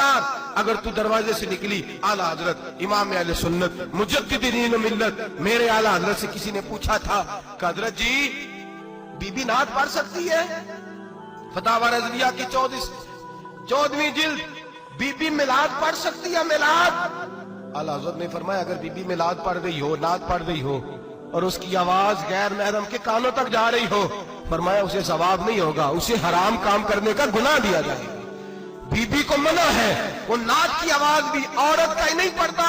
खबरदार, अगर तू दरवाजे से निकली, आला हजरत इमाम अहले सुन्नत मुजद्दिद दीन व मिल्लत मेरे आला हजरत से किसी ने पूछा था कि हजरत जी बीबी नात पढ़ सकती है? फतावा रज़विया की 14वीं जिल्द, बीबी मिलाद पढ़ सकती है? मिलाद। आला हजरत ने फरमाया अगर बीबी मिलाद पढ़ रही हो, नात पढ़ रही हो और उसकी आवाज गैर महरम के कानों तक जा रही हो, फरमाया उसे सवाब नहीं होगा, उसे हराम काम करने का गुनाह दिया जाएगा। बीबी को मना है, वो नात की आवाज भी औरत का ही नहीं पड़ता,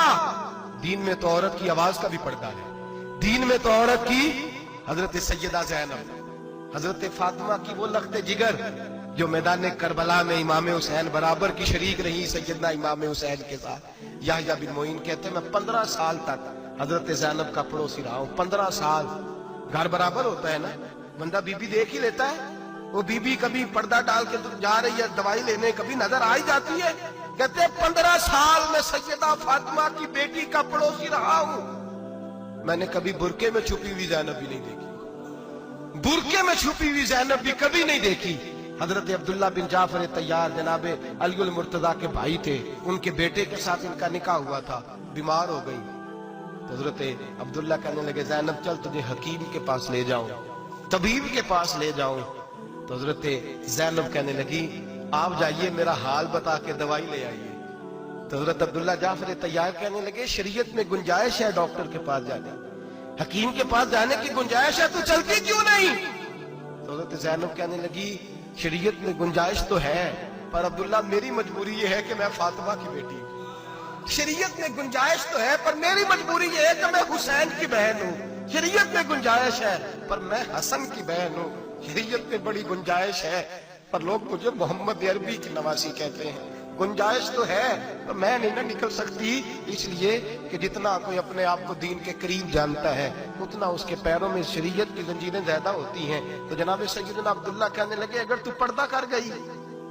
दीन में तो औरत की आवाज का भी पर्दा है। दीन में तो औरत की, हजरत सैयदा ज़ैनब, हजरत फातिमा की वो लख्ते जिगर जो मैदान करबला में इमाम हुसैन बराबर की शरीक रही सैयदना इमाम हुसैन के साथ। याह्या बिन मोइन कहते हैं मैं 15 साल तक हजरत ज़ैनब का पड़ोसी रहा हूं। 15 साल, घर बराबर होता है ना, बंदा बीबी देख ही लेता है। वो बीबी कभी पर्दा डाल के जा रही है दवाई लेने, कभी नजर आ ही जाती है। कहते 15 साल में सैयदा फातिमा की बेटी का पड़ोसी रहा हूं, मैंने कभी बुरके में छुपी हुई ज़ैनब भी नहीं देखी, बुरके में छुपी हुई ज़ैनब भी कभी नहीं देखी। हजरत अब्दुल्ला बिन जाफर तैयार जनाबे अली मुर्तजा के भाई थे, उनके बेटे के साथ इनका निकाह हुआ था, बीमार हो गई तो हजरत अब्दुल्ला कहने लगे ज़ैनब चल तुझे हकीम के पास ले जाऊं, तबीब के पास ले जाऊं। तो हजरत ज़ैनब कहने लगी आप जाइए मेरा हाल बता के दवाई ले आइए। तो हजरत अब्दुल्ला जाफर तैयार कहने लगे शरीयत में गुंजाइश है डॉक्टर के पास जाने, हकीम के पास जाने की गुंजाइश है, तो चलती क्यों नहीं? तो हजरत ज़ैनब कहने लगी शरीयत में गुंजाइश तो है, पर अब्दुल्ला मेरी मजबूरी ये है कि मैं फातिमा की बेटी हूं। शरीयत में गुंजाइश तो है पर मेरी मजबूरी ये है कि मैं हुसैन की बहन हूं। शरीयत में गुंजाइश है पर मैं हसन की बहन हूं। शरीयत में बड़ी गुंजाइश है पर लोग मुझे मोहम्मद अरबी की नवासी कहते हैं। गुंजाइश तो है पर मैं नहीं ना निकल सकती, इसलिए कि जितना कोई अपने आप को दीन के करीब जानता है उतना उसके पैरों में शरीयत की जंजीरें ज्यादा होती हैं। तो जनाब सैयदना अब्दुल्ला कहने लगे अगर तू पर्दा कर गई,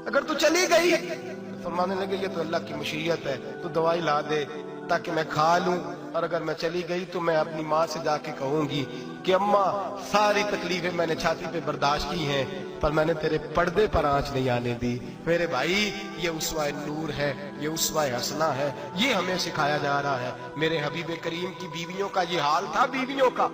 अगर तू चली गई, तो फरमाने लगे ये तो अल्लाह की मशीयत है, तू दवाई ला दे ताकि मैं खा लूं, और अगर मैं चली गई तो मैं अपनी माँ से जाके कहूंगी कि अम्मा सारी तकलीफें मैंने छाती पे बर्दाश्त की हैं पर मैंने तेरे पर्दे पर आंच नहीं आने दी। मेरे भाई ये उसवाए नूर है, ये उसवाए हसना है, ये हमें सिखाया जा रहा है। मेरे हबीब करीम की बीवियों का ये हाल था, बीवियों का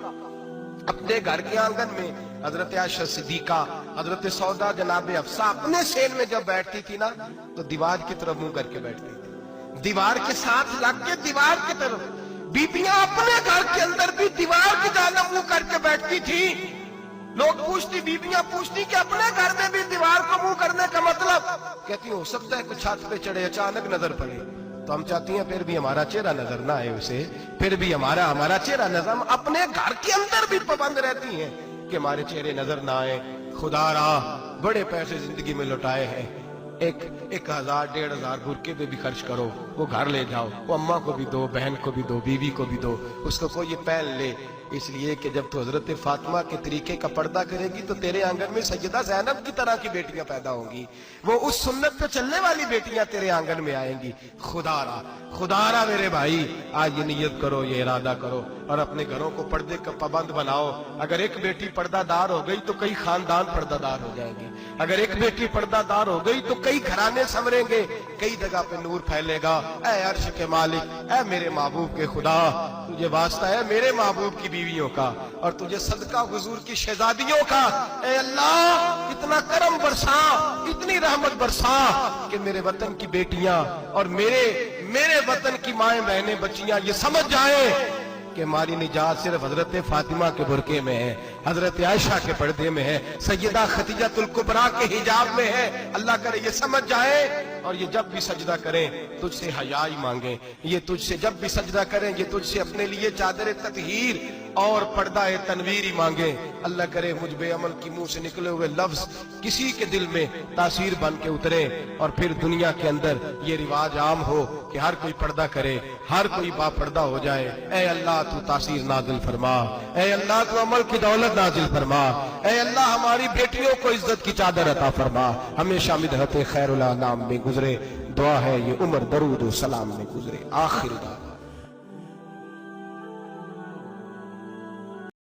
अपने घर के आंगन में हजरत आयशा सिद्दीका, हजरत सौदा जनाब अफसा अपने सेन में जब बैठती थी ना तो दीवार की तरफ मुंह करके बैठती थी, दीवार के साथ लग के दीवार की तरफ। बीबियां अपने घर के अंदर भी दीवार की जानिब मुंह करके बैठती थी। लोग पूछती, बीबियां पूछती कि अपने घर में भी दीवार को मुंह करने का मतलब? कहती हो सकता है कुछ छत पे चढ़े अचानक नजर पड़े, तो हम चाहती हैं फिर भी हमारा चेहरा नजर ना आए उसे, फिर भी हमारा चेहरा नजर, हम अपने घर के अंदर भी पाबंद रहती हैं कि हमारे चेहरे नजर ना आए। खुदा रा बड़े पैसे जिंदगी में लुटाए हैं, 1000 1500 बुरके पे भी खर्च करो, वो घर ले जाओ, वो अम्मा को भी दो, बहन को भी दो, बीवी को भी दो, उसको कोई ये पहन ले। इसलिए कि जब तो हजरत फातिमा के तरीके का पर्दा करेगी तो तेरे आंगन में सैयदा ज़ैनब की तरह की बेटियां पैदा होंगी, वो उस सुन्नत पे चलने वाली बेटियां तेरे आंगन में आएंगी। खुदारा मेरे भाई आज ये नियत करो, ये इरादा करो और अपने घरों को पर्दे का पाबंद बनाओ। अगर एक बेटी पर्दादार हो गई तो कई खानदान पर्दादार हो जाएंगे, अगर एक बेटी पर्दादार हो गई तो कई घराने संवरेंगे, कई जगह पे नूर फैलेगा। ऐ अर्श के मालिक, ऐ मेरे महबूब के खुदा, तुझे वास्ता है मेरे महबूब की बीवियों का और तुझे सदका हुजूर की शहजादियों का। ऐ अल्लाह इतना करम बरसा, इतनी रहमत बरसा कि मेरे वतन की बेटियां और मेरे वतन की माएं बहनें बच्चियां ये समझ जाए कि हमारी निजात सिर्फ हजरत फातिमा के बुरके में है, हजरत आयशा के पर्दे में है, सैयदा खदीजतुल कुबरा के हिजाब में है। अल्लाह करे ये समझ जाए और ये जब भी सजदा करें तुझसे हयाई मांगे, ये तुझसे जब भी सजदा करें ये तुझसे अपने लिए चादर ततहीर और पर्दा तनवीर ही मांगे। अल्लाह करे मुझ बेअमल की मुंह से निकले हुए लफ्ज किसी के दिल में तासीर बन के उतरे और फिर दुनिया के अंदर ये रिवाज आम हो कि हर कोई पर्दा करे, हर कोई बापर्दा हो जाए। ऐ अल्लाह तू तासीर नाजिल फरमा, ऐ अल्लाह तू अमल की दौलत नाजिल फरमा, ऐ अल्लाह हमारी बेटियों को इज्जत की चादर अता फरमा, हमेशा मिदहत खैरुल अनाम में गुजरे। दुआ है ये उम्र दरूद व सलाम में गुजरे। आखिर